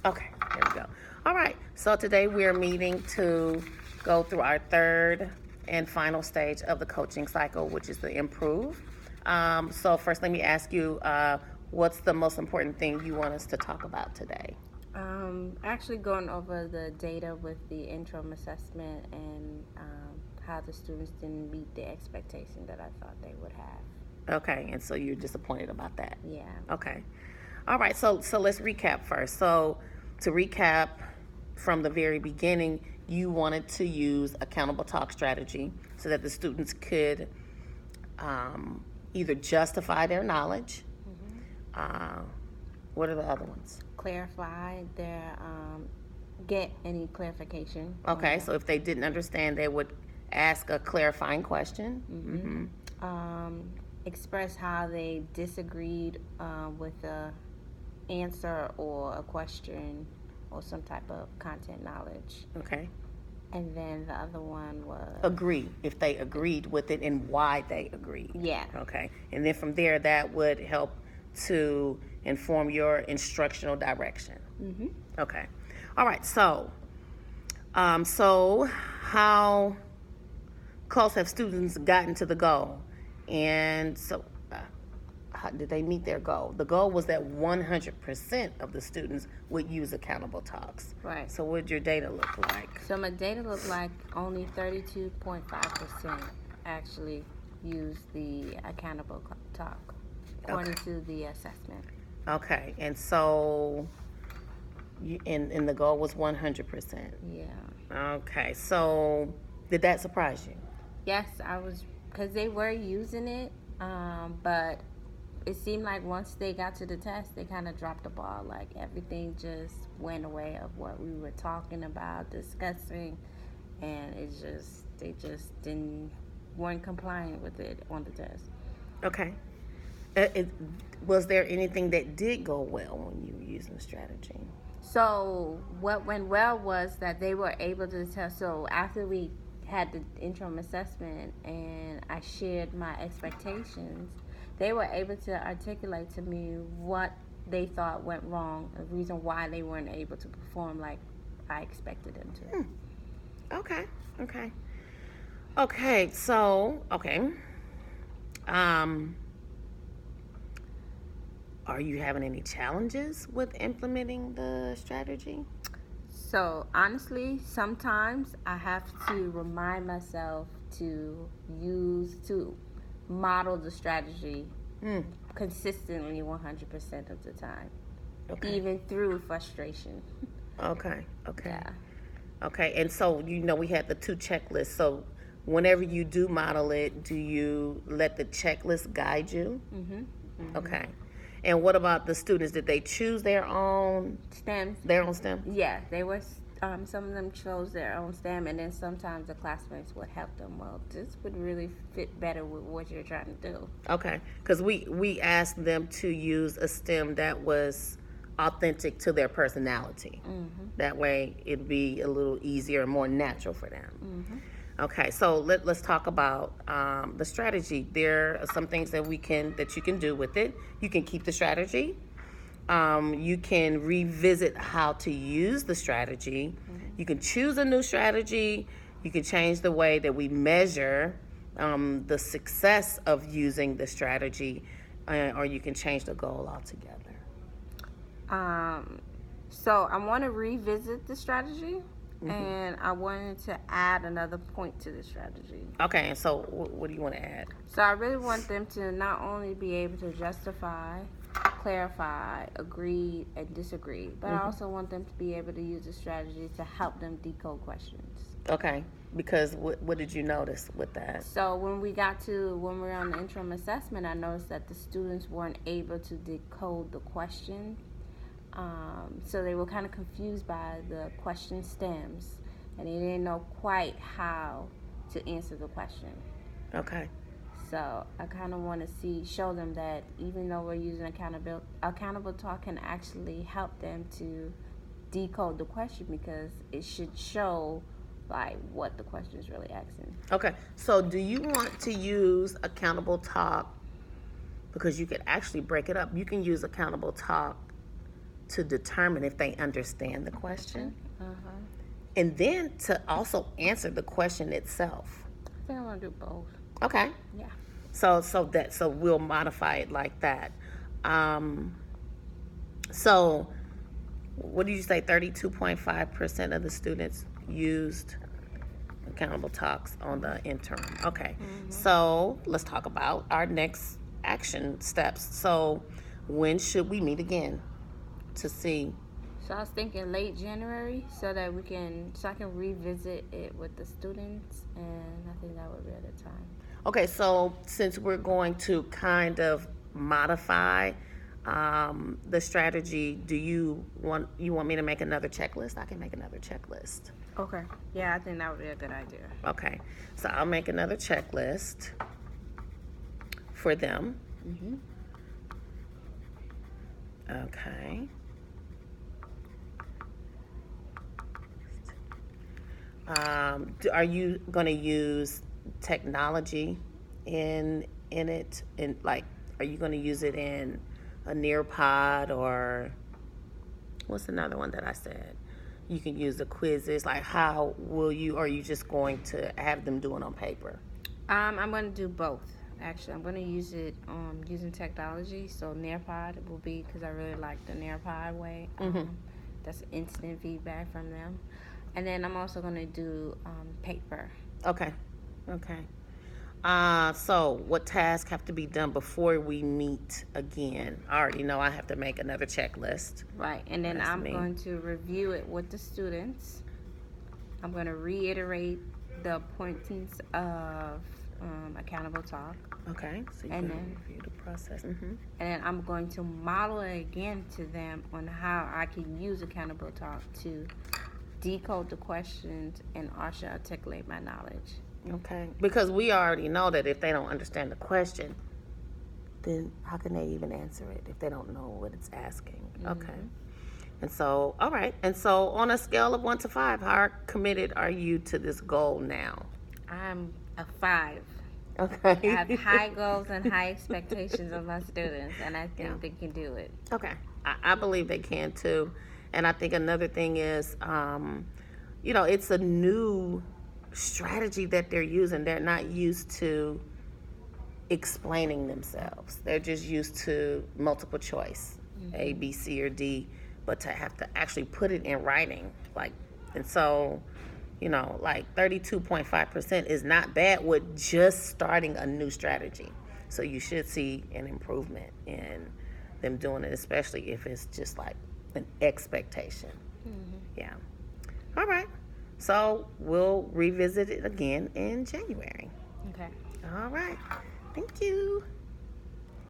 Okay, there we go. All right, so today we're meeting to go through our third and final stage of the coaching cycle, which is the improve. So first, let me ask you, what's the most important thing you want us to talk about today? Actually going over the data with the interim assessment and how the students didn't meet the expectation that I thought they would have. Okay, and so you're disappointed about that. Yeah. Okay. All right, so let's recap first. So to recap from the very beginning, you wanted to use accountable talk strategy so that the students could either justify their knowledge. Uh, what are the other ones? Clarify their, get any clarification. Okay, so if they didn't understand, they would ask a clarifying question. Express how they disagreed with a answer or a question or some type of content knowledge. Okay. And then the other one was Agree, if they agreed with it and why they agreed. Yeah. Okay. And then from there, that would help to inform your instructional direction. Okay. All right. So how close have students gotten to the goal? And so, how did they meet their goal? The goal was that 100% of the students would use accountable talks. Right. So what did your data look like? So my data looked like only 32.5% actually used the accountable talk, according to the assessment. Okay. And so, and the goal was 100%. Yeah. Okay. So, did that surprise you? Yes, I was, because they were using it, but it seemed like once they got to the test, they kind of dropped the ball. Like everything just went away of what we were talking about, discussing, and they just weren't compliant with it on the test. Okay. Was there anything that did go well when you were using the strategy? So what went well was that they were able to tell. So after we had the interim assessment and I shared my expectations, they were able to articulate to me what they thought went wrong, the reason why they weren't able to perform like I expected them to. Okay. So, are you having any challenges with implementing the strategy? So honestly, sometimes I have to remind myself to model the strategy consistently 100% of the time, even through frustration. Okay. Yeah. Okay, and so we had the two checklists. So whenever you do model it, do you let the checklist guide you? Okay. And what about the students? Did they choose their own STEM? STEM? Yeah, they were. Some of them chose their own STEM, and then sometimes the classmates would help them. Well, this would really fit better with what you're trying to do. Okay, because we asked them to use a STEM that was authentic to their personality. That way, it'd be a little easier and more natural for them. Okay, so let's talk about the strategy. There are some things that you can do with it. You can keep the strategy. You can revisit how to use the strategy. You can choose a new strategy. You can change the way that we measure the success of using the strategy, or you can change the goal altogether. So I want to revisit the strategy, and I wanted to add another point to the strategy. Okay, and so what do you want to add? So I really want them to not only be able to justify, clarify, agree, and disagree, but I also want them to be able to use the strategy to help them decode questions. Okay, because what did you notice with that? So when we were on the interim assessment, I noticed that the students weren't able to decode the question. So they were kind of confused by the question stems, and they didn't know quite how to answer the question. Okay. So I kind of want to show them that even though we're using accountable talk can actually help them to decode the question, because it should show like what the question is really asking. Okay, so do you want to use accountable talk, because you could actually break it up. You can use accountable talk to determine if they understand the question, Uh-huh. and then to also answer the question itself. I think I want to do both. Okay. Yeah. So we'll modify it like that. So what did you say? 32.5% of the students used Accountable Talks on the interim. Okay. So let's talk about our next action steps. So when should we meet again to see? So I was thinking late January, so that I can revisit it with the students, and I think that would be a good time. Okay, so since we're going to kind of modify the strategy, do you want me to make another checklist? I can make another checklist. Okay. Yeah, I think that would be a good idea. Okay, so I'll make another checklist for them. Okay. Are you going to use technology in it? In like, are you going to use it in a Nearpod, or what's another one that I said? You can use the quizzes. Like, how will you? Or are you just going to have them do it on paper? I'm going to do both. Actually, I'm going to use it using technology. So Nearpod will be, because I really like the Nearpod way. That's instant feedback from them. And then I'm also going to do paper. Okay. So what tasks have to be done before we meet again? I already know I have to make another checklist. Right. And then That's I'm me. going to review it with the students. I'm going to reiterate the pointings of Accountable Talk. Okay. So you And can then- review the process. And then I'm going to model it again to them on how I can use Accountable Talk to decode the questions and also articulate my knowledge. Okay. Because we already know that if they don't understand the question, then how can they even answer it if they don't know what it's asking? Okay. And so, all right. And so on a scale of 1 to 5, how committed are you to this goal now? I'm a 5. Okay. I have high goals and high expectations of my students, and I think they can do it. Okay. I believe they can too. And I think another thing is, it's a new strategy that they're using. They're not used to explaining themselves. They're just used to multiple choice, A, B, C, or D, but to have to actually put it in writing. And so, 32.5% is not bad with just starting a new strategy. So you should see an improvement in them doing it, especially if it's just like an expectation. Yeah. All right. So we'll revisit it again in January. Okay. All right. Thank you.